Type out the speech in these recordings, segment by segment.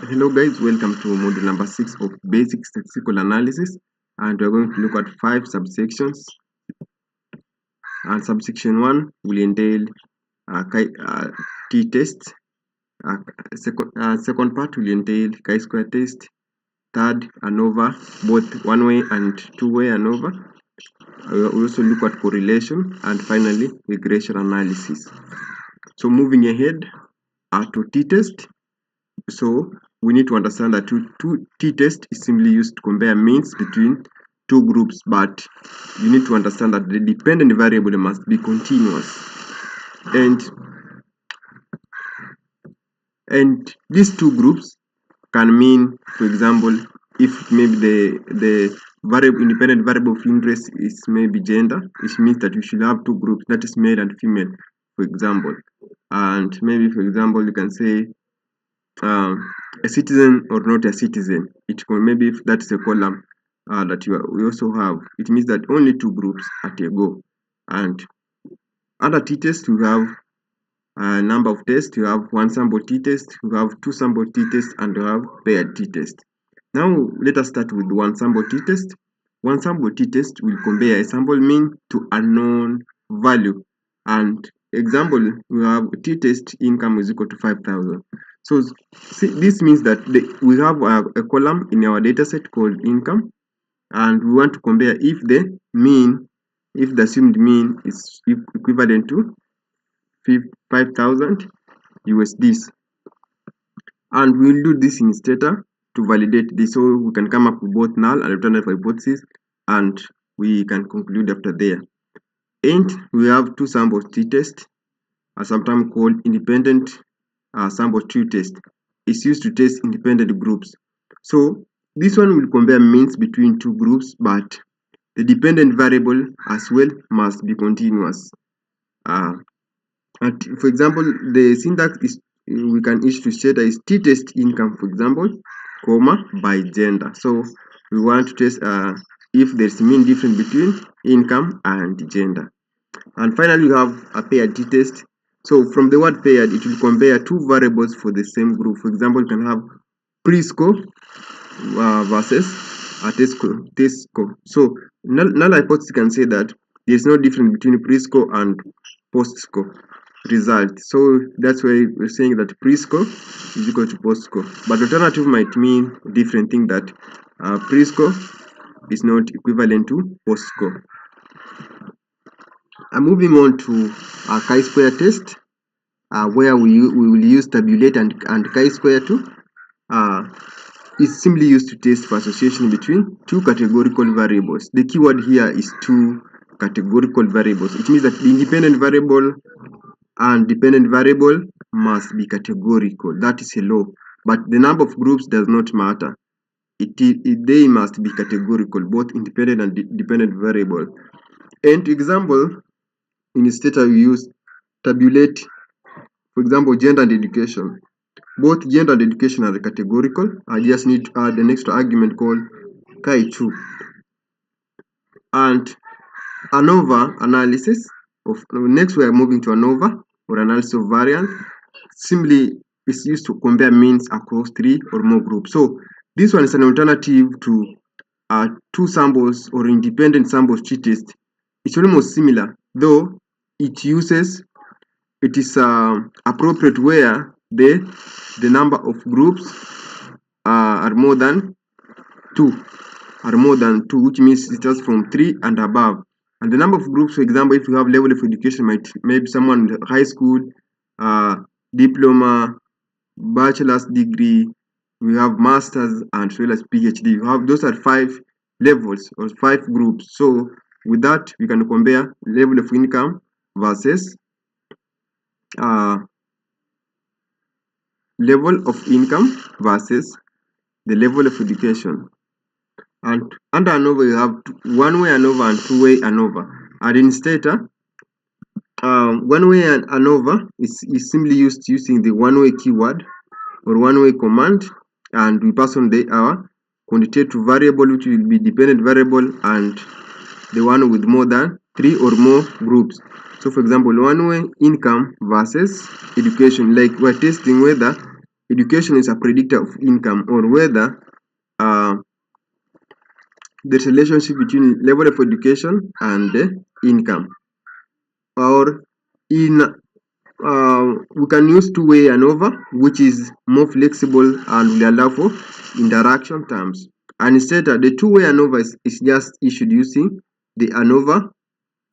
Hello guys, welcome to module number 6 of basic statistical analysis, and we're going to look at 5 subsections. And subsection 1 will entail t-test. Second part will entail chi-square test. Third, ANOVA, both one-way and two-way ANOVA. We also look at correlation, and finally regression analysis. So moving ahead to t-test. So we need to understand that t-test is simply used to compare means between two groups, but you need to understand that the dependent variable must be continuous, and these two groups can mean, for example, if maybe the variable independent variable of interest is maybe gender, which means that you should have two groups, that is male and female, for example. And maybe, for example, you can say a citizen or not a citizen. It can, maybe if that's a column that we also have, it means that only two groups at a go. And under t-test we have a number of tests. You have one sample t-test, you have two sample t-test, and you have paired t-test. Now let us start with one sample t-test. One sample t-test will compare a sample mean to a known value. And example, we have t-test income is equal to 5,000. So see, this means that we have a column in our dataset called income, and we want to compare if the assumed mean is equivalent to 5,000 USDs. And we'll do this in STATA to validate this, so we can come up with both null and alternative hypothesis, and we can conclude after there. And we have two sample t-test, sometimes called independent sample t-test. It's used to test independent groups. So this one will compare means between two groups, but the dependent variable as well must be continuous. And for example, the syntax is we can use to STATA is t-test income, for example, comma by gender. So we want to test if there's mean difference between income and gender. And finally, we have a paired t-test. So from the word paired, it will compare two variables for the same group. For example, you can have pre-score versus a test score. So null hypothesis can say that there's no difference between pre-score and post-score result. So that's why we're saying that pre-score is equal to post-score. But alternative might mean different thing, that pre-score is not equivalent to post-score. Moving on to chi-square test, where we will use tabulate and chi-square too. Is simply used to test for association between two categorical variables. The keyword here is two categorical variables. It means that the independent variable and dependent variable must be categorical. That is a law. But the number of groups does not matter. They must be categorical, both independent and dependent variable. And example, in STATA we use tabulate, for example, gender and education. Both gender and education are categorical. I just need to add an extra argument called chi2. And ANOVA analysis of next we are moving to ANOVA, or analysis of variance. Simply is used to compare means across three or more groups. So this one is an alternative to two samples or independent samples t-test. It's almost similar, though it is appropriate where the number of groups are more than two, which means it starts from 3 and above. And the number of groups, for example, if you have level of education, maybe someone with high school, diploma, bachelor's degree, we have masters, and as well as PhD. You have those are 5 levels or 5 groups. So with that, we can compare level of income versus level of income versus the level of education. And under ANOVA, you have one-way ANOVA and two-way ANOVA. And in STATA, one-way ANOVA is simply used using the one-way keyword or one-way command, and we pass on our quantitative variable, which will be dependent variable, and the one with more than 3 or more groups. So for example, one-way income versus education, like we're testing whether education is a predictor of income, or whether uh, there's a relationship between level of education and income. Or in we can use two-way ANOVA, which is more flexible and will allow for interaction terms. And instead, the two-way ANOVA is just issued using the ANOVA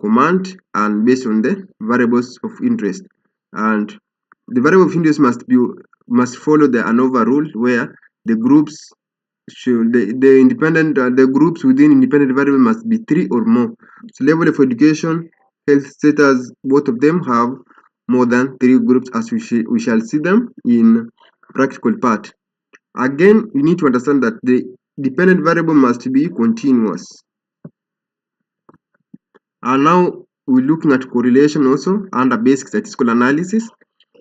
command and based on the variables of interest. And the variable of interest must follow the ANOVA rule, where the groups should the groups within independent variable must be 3 or more. So level of education, health status, both of them have more than 3 groups, as we shall see them in practical part. Again, you need to understand that the dependent variable must be continuous. And now we're looking at correlation also under basic statistical analysis.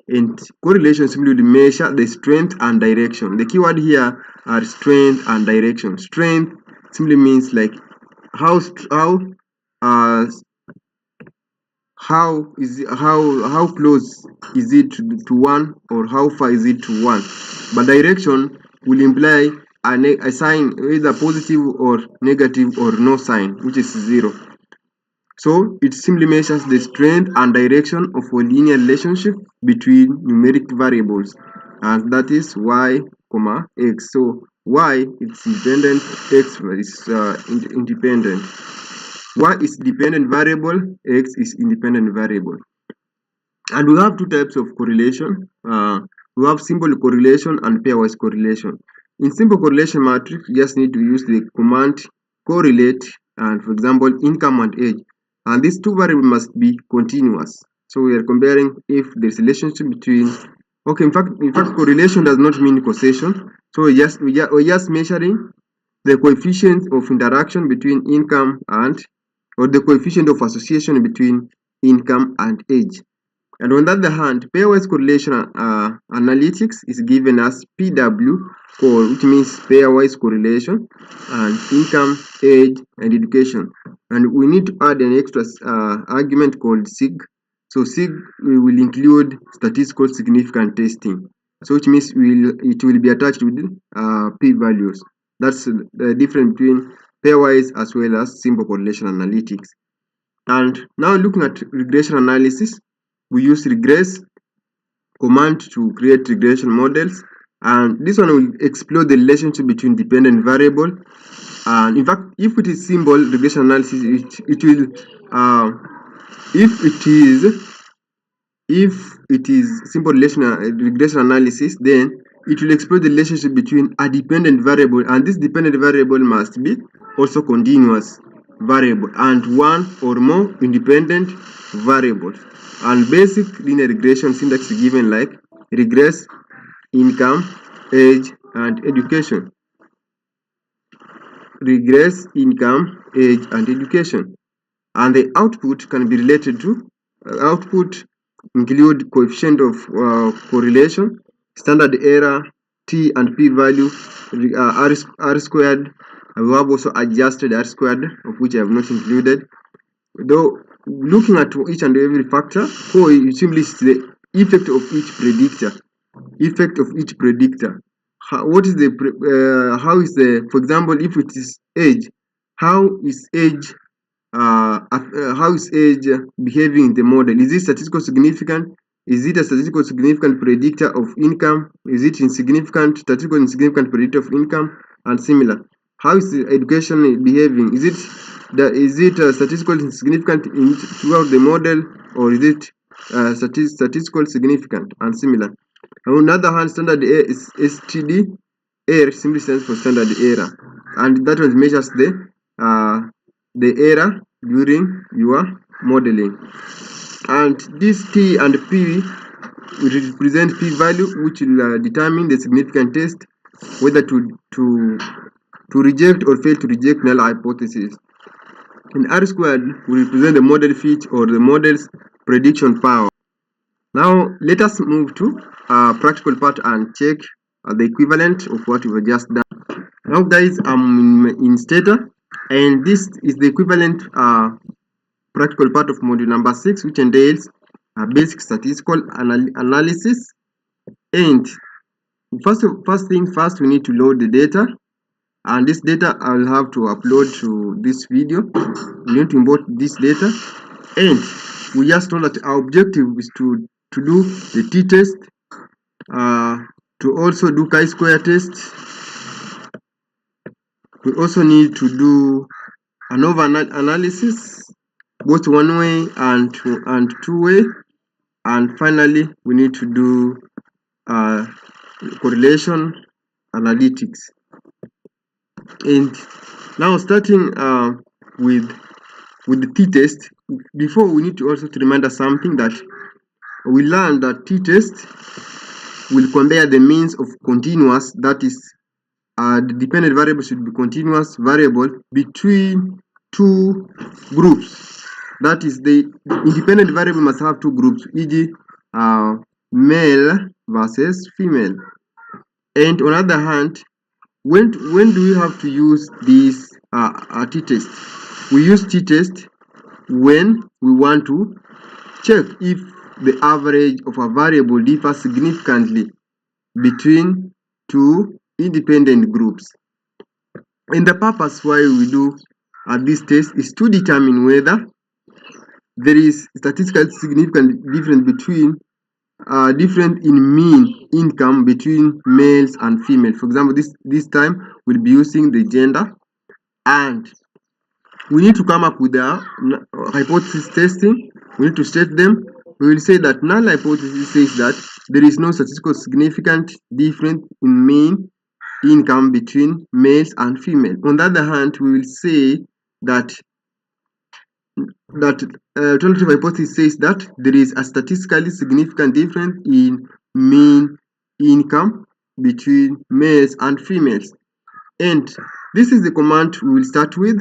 And correlation simply measure the strength and direction. The keyword here are strength and direction. Strength simply means like how uh, how close is it to one, or how far is it to one. But direction will imply a sign, either positive or negative, or no sign, which is 0. So it simply measures the strength and direction of a linear relationship between numeric variables, and that is y, comma x. So y is independent, x is independent. Y is dependent variable, x is independent variable. And we have two types of correlation. We have simple correlation and pairwise correlation. In simple correlation matrix, you just need to use the command correlate, and for example, income and age. And these two variables must be continuous. So we are comparing if there's a relationship between. Okay, in fact, correlation does not mean causation. So we're just measuring the coefficient of interaction between income and, or the coefficient of association between income and age. And on the other hand, pairwise correlation analytics is given as pwcorr, which means pairwise correlation, and income, age, and education. And we need to add an extra argument called sig. So sig will include statistical significant testing. So which means it will be attached with p-values. That's the difference between pairwise as well as simple correlation analytics. And now looking at regression analysis, we use regress command to create regression models, and this one will explore the relationship between dependent variable. And in fact, if it is simple regression analysis, it will if it is simple regression analysis, then it will explore the relationship between a dependent variable, and this dependent variable must be also continuous variable, and one or more independent variables. And basic linear regression syntax is given like regress, income, age, and education. Regress, income, age, and education. And the output can be related to output include coefficient of correlation, standard error, t and p value, r squared. We have also adjusted r squared, of which I have not included. Though looking at each and every factor, simply is the effect of each predictor. Effect of each predictor. What is the how is the, for example, if it is age, how is age behaving in the model? Is it statistical significant? Is it a statistical significant predictor of income? Is it insignificant, statistical insignificant predictor of income, and similar? How is the education behaving? Is it statistical significant throughout the model, or is it statistical significant, and similar? On the other hand, standard error is STD. Error simply stands for standard error, and that one measures the error during your modeling. And this T and P will represent P value, which will determine the significant test, whether to reject or fail to reject null hypothesis. And R squared will represent the model fit, or the model's prediction power. Now let us move to practical part and check the equivalent of what we've just done. Now guys, I'm in STATA, and this is the equivalent practical part of module number 6, which entails basic statistical analysis. And First thing first, we need to load the data, and this data I'll have to upload to this video. We need to import this data, and we just know that our objective is to do the t-test, to also do chi-square test. We also need to do ANOVA analysis, both one way and two way, and finally we need to do correlation analytics. And now starting with the t-test, before we need to also to remind us something, that we learned that t-test will compare the means of continuous, that is, the dependent variable should be continuous variable between two groups. That is, the independent variable must have two groups, e.g. male versus female. And on the other hand, when do we have to use this t-test? We use t-test when we want to check if the average of a variable differs significantly between two independent groups. And the purpose why we do this test is to determine whether there is statistically significant difference between different in mean income between males and females. For example, this time we'll be using the gender, and we need to come up with a hypothesis testing. We need to state them. We will say that null hypothesis says that there is no statistical significant difference in mean income between males and females. On the other hand, we will say that alternative hypothesis says that there is a statistically significant difference in mean income between males and females. And this is the command we will start with.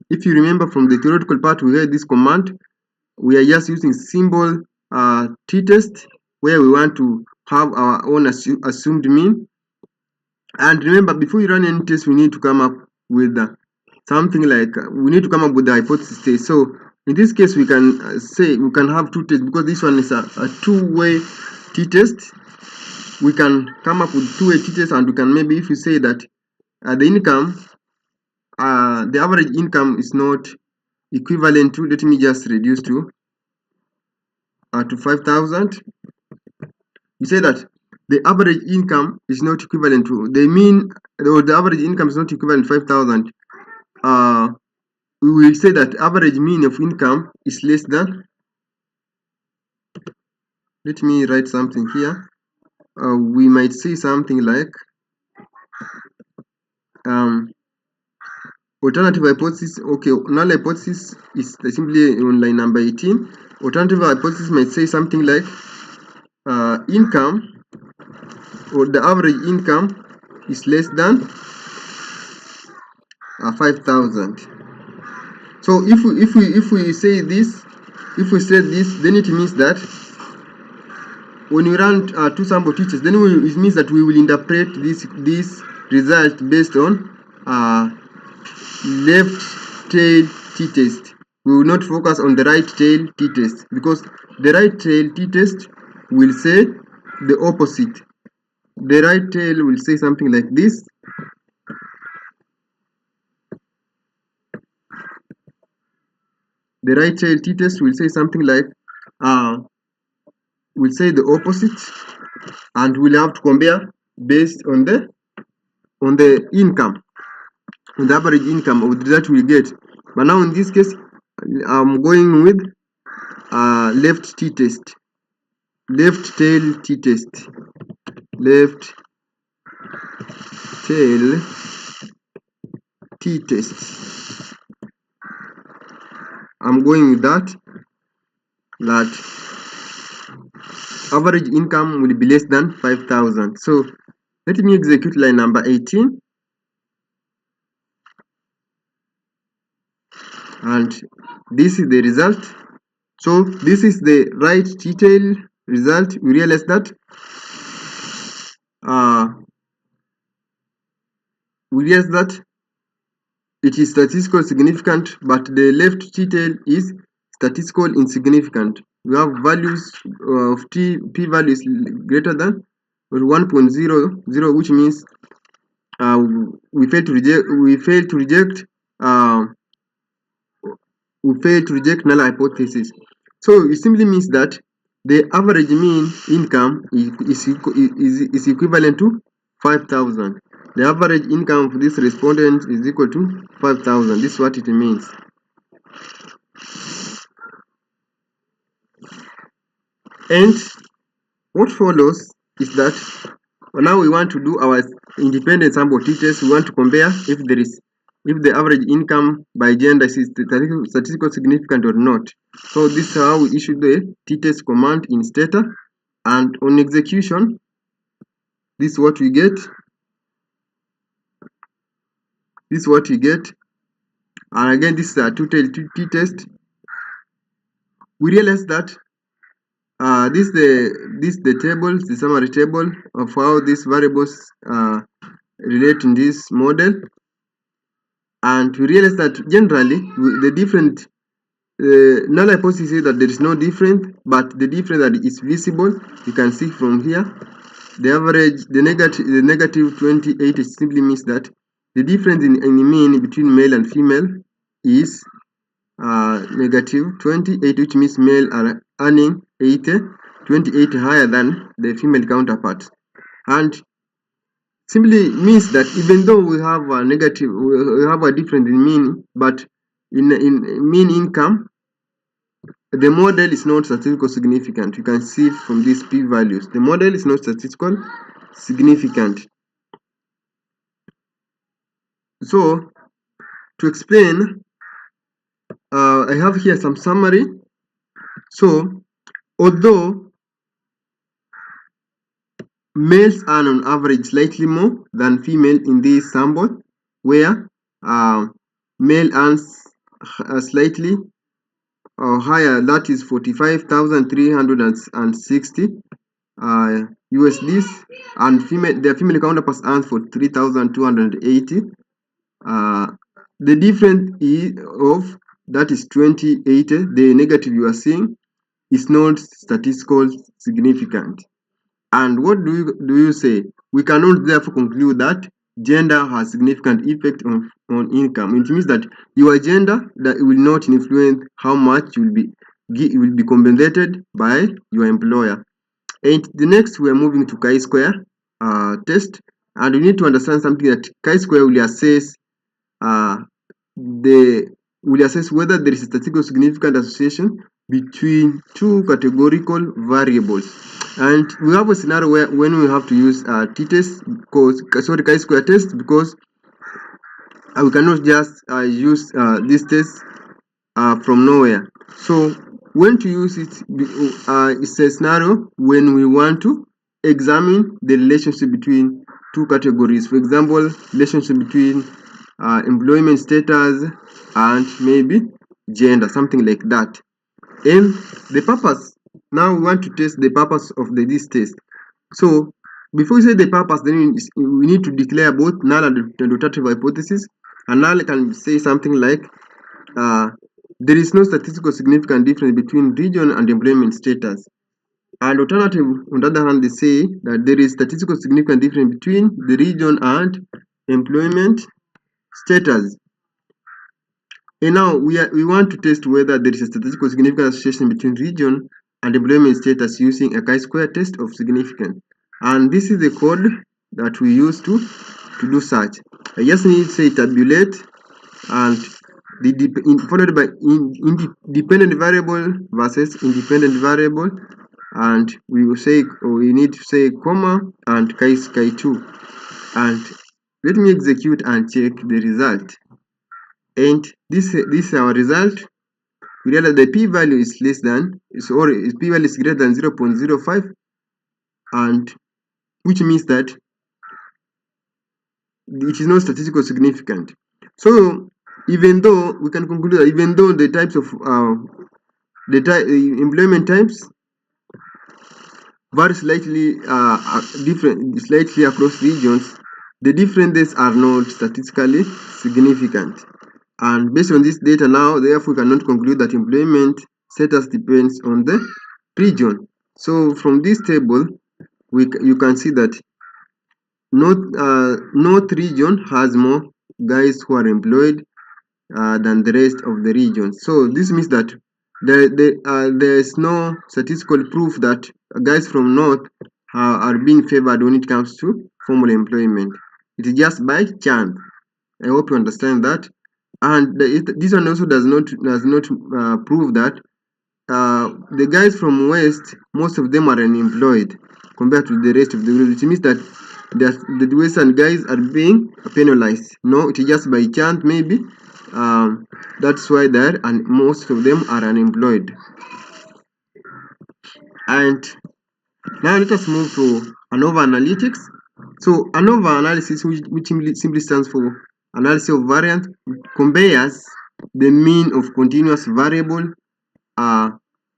If you remember from the theoretical part, we had this command. We are just using symbol t-test, where we want to have our own assumed mean. And remember, before you run any test, we need to come up with something like, we need to come up with the hypothesis test. So in this case, we can say we can have two tests, because this one is a two-way t-test. We can come up with two-way t-test, and we can, maybe if you say that the income, the average income is not equivalent to, let me just reduce to 5,000. We say that the average income is not equivalent to the mean, or the average income is not equivalent to 5,000. We will say that average mean of income is less than, let me write something here. We might say something like alternative hypothesis. Okay, null hypothesis is simply on line number 18. Alternative hypothesis might say something like income, or the average income is less than 5,000. So if we say this, then it means that when we run two sample t-tests, then it means that we will interpret this result based on left tail t-test. We will not focus on the right tail t-test, because the right tail t-test will say the opposite. The right tail will say something like this. The right tail t-test will say something like, will say the opposite, and we'll have to compare based on the income, on the average income of that we get. But now in this case, I'm going with left t-test, left tail t-test, left tail t-test. I'm going with that average income will be less than 5,000. So let me execute line number 18, and this is the result. So this is the right t-tail result. We realize that it is statistical significant, but the left t-tail is statistical insignificant. we have values of p-value is greater than 1.00, which means we fail to reject null hypothesis. So it simply means that the average mean income is equivalent to 5,000. The average income for this respondent is equal to 5,000. This is what it means. And what follows is that now we want to do our independent sample t-test. We want to compare if the average income by gender is statistical significant or not. So this is how we issue the t-test command in STATA, and on execution, this is what we get. This is what we get. And again, this is a two-tailed t-test. We realize that this the table, the summary table of how these variables relate in this model, and we realize that generally the different null hypothesis is that there is no difference, but the difference that is visible, you can see from here. The average, the negative 28 simply means that the difference in mean between male and female is negative 28, which means male are earning 28 higher than the female counterpart, and simply means that even though we have a negative, we have a difference in mean, but in mean income, the model is not statistical significant. You can see from these p-values, the model is not statistical significant. So to explain, I have here some summary. So although males earn on average slightly more than female in this sample, where male earns slightly higher, that is 45,360 USDs, and their female counterparts earns for 3,280. The difference of that is 2080. The negative you are seeing is not statistical significant. And what do you say? We cannot therefore conclude that gender has significant effect on income. It means that your gender that will not influence how much you will be compensated by your employer. And the next, we are moving to chi-square test, and you need to understand something, that chi-square will assess whether there is a statistical significant association between two categorical variables. And we have a scenario where when we have to use t-test, chi-square test, because we cannot just use this test from nowhere. So when to use it, it's a scenario when we want to examine the relationship between two categories. For example, relationship between employment status and maybe gender, something like that. And the purpose, now we want to test the purpose of this test. So before we say the purpose, then we need to declare both null and rotative hypothesis. And null can say something like there is no statistical significant difference between region and employment status. And alternative, on the other hand, they say that there is statistical significant difference between the region and employment status. And now we want to test whether there is a statistical significant association between region and employment status using a chi-square test of significance. And this is the code that we use to do such. I just need to say tabulate, and followed by dependent variable versus independent variable, and we need to say comma and chi2, and let me execute and check the result. And this is our result. We realize the p-value is less than, p-value is greater than 0.05, and which means that it is not statistically significant. So even though we can conclude that even though the types of employment types vary slightly slightly across regions, the differences are not statistically significant. And based on this data now, therefore, we cannot conclude that employment status depends on the region. So from this table, you can see that North region has more guys who are employed than the rest of the region. So this means that there is no statistical proof that guys from North are being favored when it comes to formal employment. It is just by chance. I hope you understand that. And this one also does not prove that the guys from West, most of them are unemployed compared to the rest of the group. It means that the Western guys are being penalized. No, it is just by chance maybe. That's why most of them are unemployed. And now let us move to ANOVA analytics. So ANOVA analysis, which simply stands for analysis of variance, compares the mean of continuous variable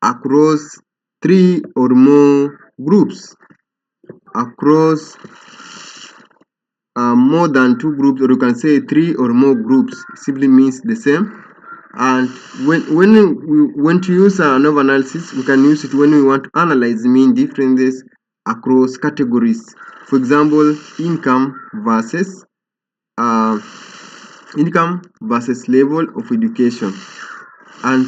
across 3 or more groups, across more than 2 groups, or you can say 3 or more groups. Simply means the same. And when we want to use ANOVA analysis, we can use it when we want to analyze mean differences across categories. For example, income versus level of education. And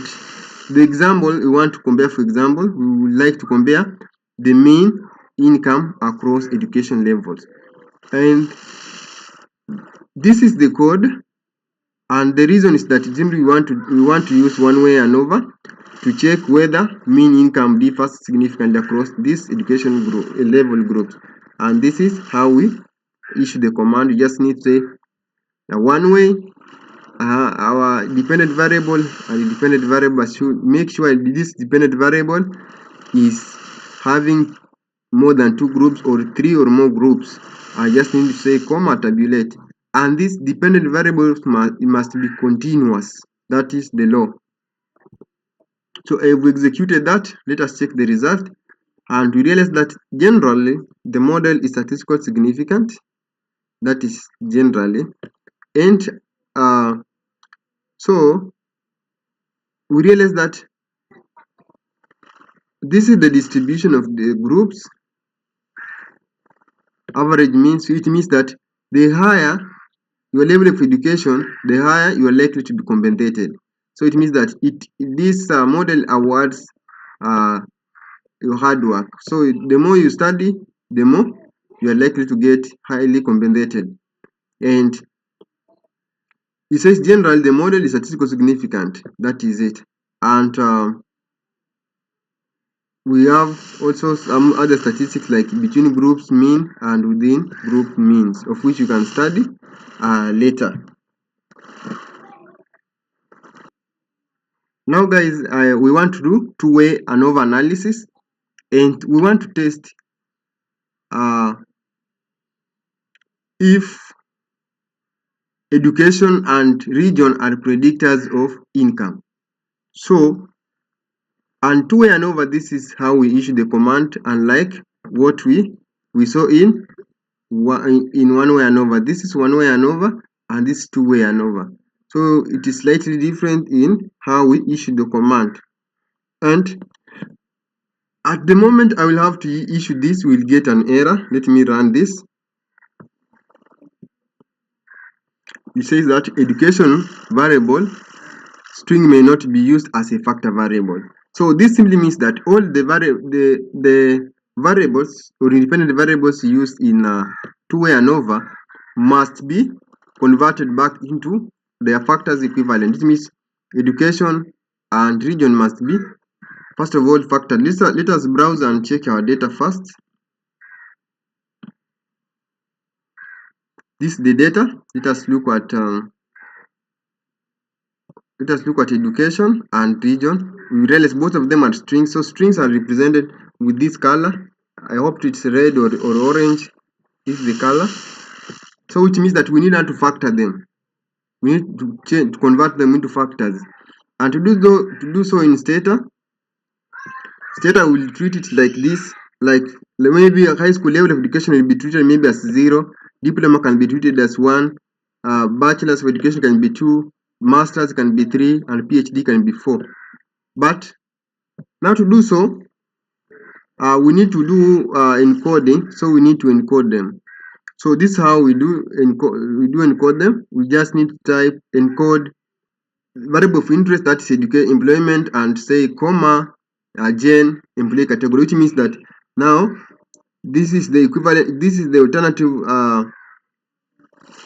the example we want to compare, for example, we would like to compare the mean income across education levels. And this is the code, and the reason is that simply we want to use one-way ANOVA to check whether mean income differs significantly across these education level groups. And this is how we issue the command. You just need to say one way our dependent variable, and the dependent variable should make sure this dependent variable is having more than 2 groups or 3 or more groups. I just need to say comma tabulate, and this dependent variable must be continuous. That is the law. So if we executed that, let us check the result, and we realize that generally the model is statistically significant. That is generally, and so we realize that this is the distribution of the groups. Average means, it means that the higher your level of education, the higher you are likely to be compensated. So it means that this model awards your hard work. So the more you study, the more you are likely to get highly compensated. And it says generally the model is statistically significant. That is it. And we have also some other statistics like between groups mean and within group means, of which you can study later. Now guys, we want to do two-way ANOVA analysis, and we want to test if education and region are predictors of income. So, and two-way ANOVA, this is how we issue the command, unlike what we saw in one-way ANOVA. This is one-way ANOVA and this is two-way ANOVA. So it is slightly different in how we issue the command. And at the moment I will have to issue this, we'll get an error. Let me run this. It says that education variable string may not be used as a factor variable. So this simply means that all the variables or independent variables used in two-way ANOVA must be converted back into their factors equivalent. It means education and region must be, first of all, factored. Let us browse and check our data first. This is the data. Let us look at education and region. We realize both of them are strings, so strings are represented with this color. I hope it's red or orange. This is the color. So which means that we need to factor them. We need to convert them into factors. And to do so in STATA will treat it like this. Like maybe a high school level of education will be treated maybe as 0. Diploma can be treated as 1. Bachelor's of education can be 2. Masters can be 3, and PhD can be 4. But Now to do so, we need to do encoding, so we need to encode them. So this is how we do encode them. We just need to type encode variable of interest, that is employment, and say comma gen employee category, which means that now this is the equivalent, this is the alternative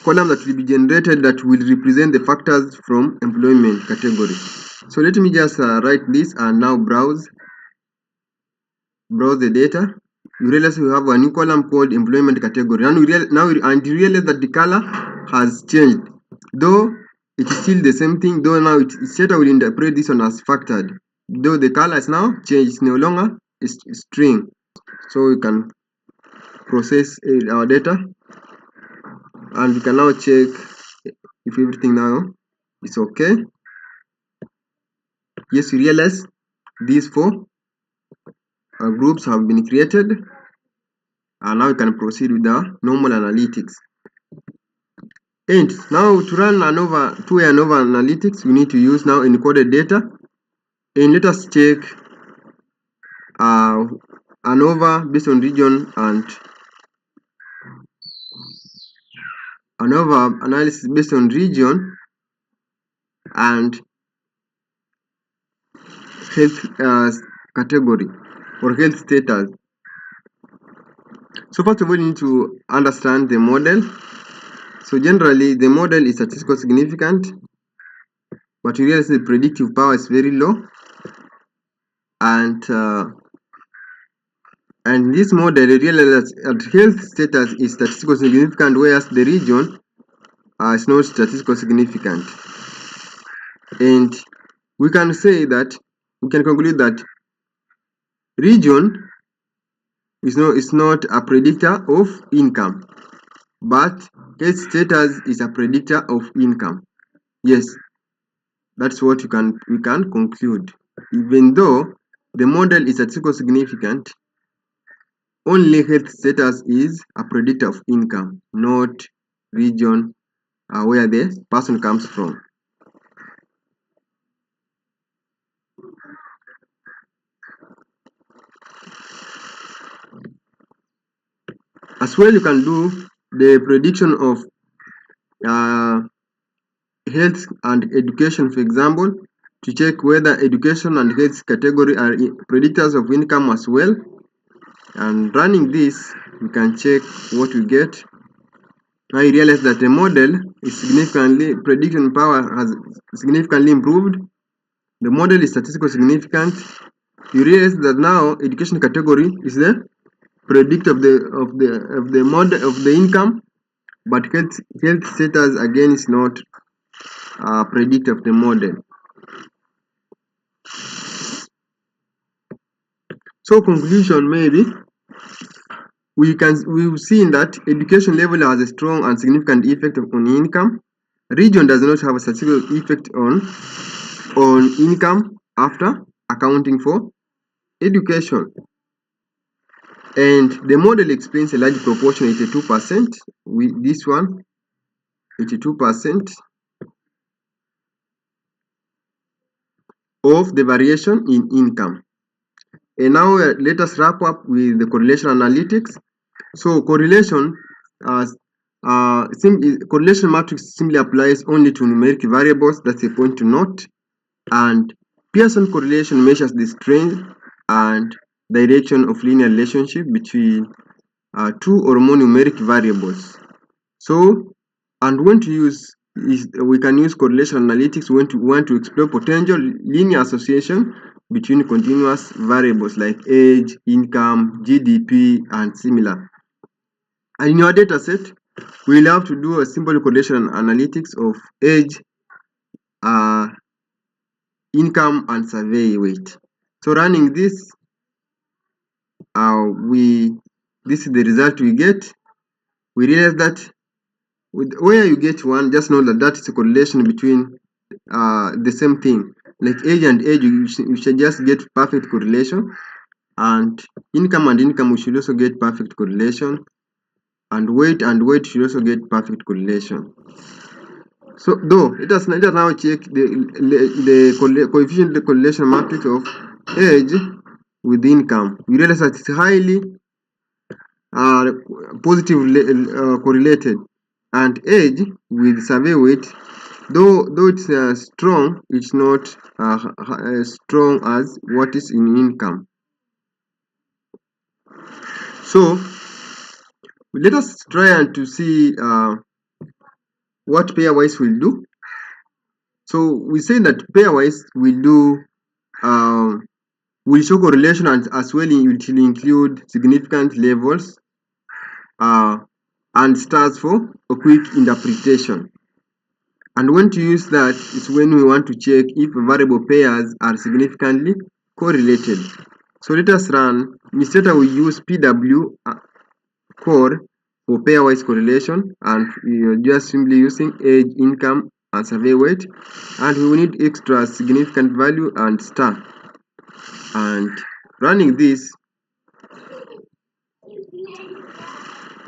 column that will be generated that will represent the factors from employment category. So let me just write this and now browse the data. You realize we have a new column called employment category, and you realize that the color has changed, though it is still the same thing, though now STATA will interpret this one as factored, though the color is now changed, it's no longer a string. So we can process our data, and we can now check if everything now is okay. Yes, you realize these four groups have been created, and now we can proceed with the normal analytics. And now to run two-way ANOVA analytics, we need to use now encoded data. And let us check ANOVA based on region and ANOVA analysis based on region and health category or health status. So first of all, you need to understand the model. So generally, the model is statistically significant, but you realize the predictive power is very low, and this model, you realize that health status is statistically significant, whereas the region is not statistically significant. And we can say that, we can conclude that region is not a predictor of income, but health status is a predictor of income. Yes, that's what we can conclude. Even though the model is statistically significant, only health status is a predictor of income, not region where the person comes from. As well, you can do the prediction of health and education, for example, to check whether education and health category are predictors of income as well. And running this, we can check what we get. Now you realize that the model is prediction power has significantly improved. The model is statistically significant. You realize that now education category is the predictor of the model of the income, but health status again is not a predictor of the model. So conclusion, maybe we've seen that education level has a strong and significant effect on income. Region does not have a statistical effect on income after accounting for education. And the model explains a large proportion, 82%, with this one, 82% of the variation in income. And now let us wrap up with the correlation analytics. So correlation correlation matrix simply applies only to numeric variables. That's a point to note. And Pearson correlation measures the strength and direction of linear relationship between two or more numeric variables. So, and when to use we can use correlation analytics when we want to explore potential linear association between continuous variables like age, income, GDP, and similar. And in your data set, we'll have to do a simple correlation analytics of age, income, and survey weight. So running this, this is the result we get. We realize that where you get one, just know that that is a correlation between the same thing. Like age and age, you should just get perfect correlation, and income we should also get perfect correlation, and weight should also get perfect correlation. So though let us now check the coefficient correlation matrix of age with income. We realize that it's highly positively correlated, and age with survey weight, though it's strong, it's not as strong as what is in income. So let us try and to see what pairwise will do. So we say that pairwise will do will show correlation and as well it will include significant levels and stars for a quick interpretation. And when to use that is when we want to check if variable pairs are significantly correlated. So let us run. Instead we use pwcorr for pairwise correlation, and we are just simply using age, income, and survey weight, and we will need extra significant value and star. And running this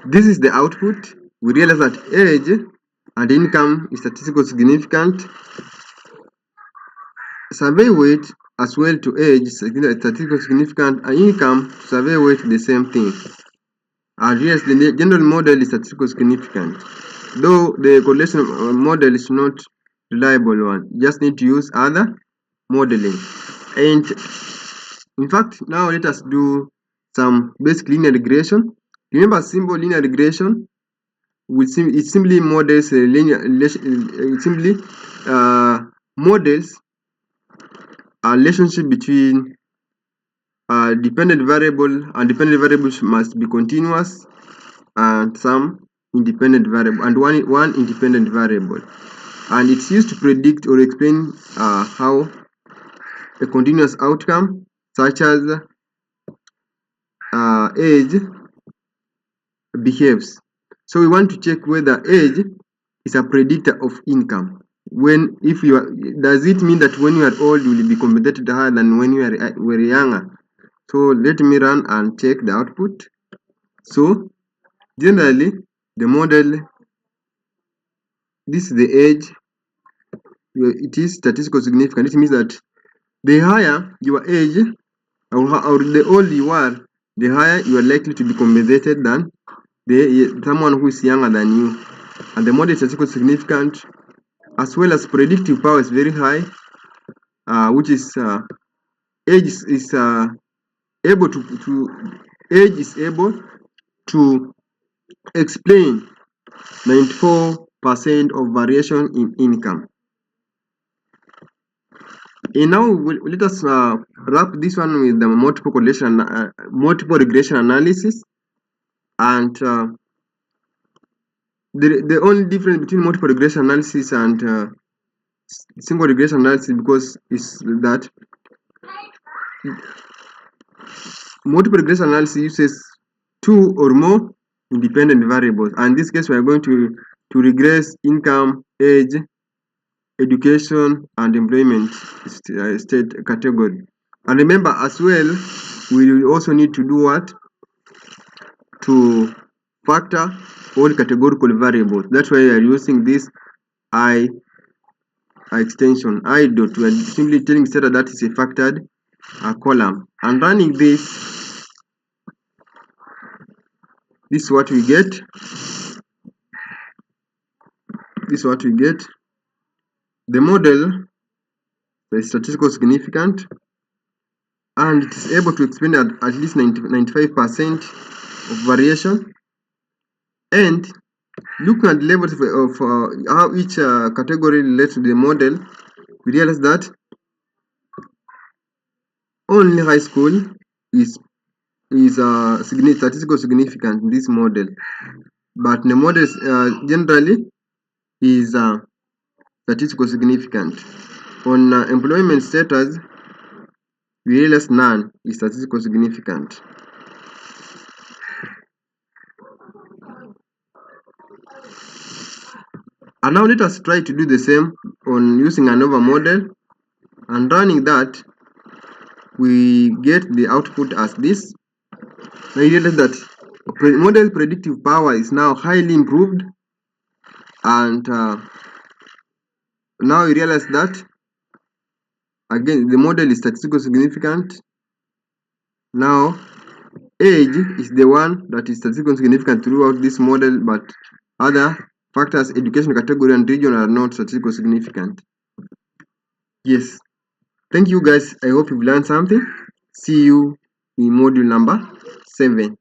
is the output. We realize that age and income is statistically significant. Survey weight as well to age is statistically significant, and income to survey weight the same thing. And yes, the general model is statistically significant, though the correlation model is not reliable one. You just need to use other modeling. And in fact, now let us do some basic linear regression. Remember, simple linear regression it simply models models a relationship between dependent variable, and dependent variables must be continuous, and some independent variable, and one independent variable, and it's used to predict or explain how a continuous outcome such as age behaves. So we want to check whether age is a predictor of income. If you are, does it mean that when you are old you will be compensated higher than when you were younger? So let me run and check the output. So generally the model, this is the age, it is statistically significant. It means that the higher your age or the older you are, the higher you are likely to be compensated than someone who is younger than you. And the model is statistically significant, as well as predictive power is very high, which is age is able to explain 94% of variation in income. And now let us wrap this one with the multiple regression analysis. And the only difference between multiple regression analysis and single regression analysis is that multiple regression analysis uses two or more independent variables, and in this case we are going to regress income, age, education, and employment state category. And remember as well, we will also need to do what? To factor all categorical variables. That's why we are using this I extension, I dot. We are simply telling STATA that is a factored column. And running this is what we get. This is what we get. The model is statistically significant, and it is able to explain at least 95% of variation. And looking at levels of how each category relates to the model, we realize that only high school is statistically significant in this model, but the model generally is statistically significant. On employment status, we realize none is statistically significant. And now let us try to do the same on using ANOVA model, and running that we get the output as this. Now you realize that model predictive power is now highly improved, and now you realize that Again, the model is statistically significant. Now, age is the one that is statistically significant throughout this model, but other factors, education, category, and region are not statistically significant. Yes. Thank you guys. I hope you've learned something. See you in module number 7.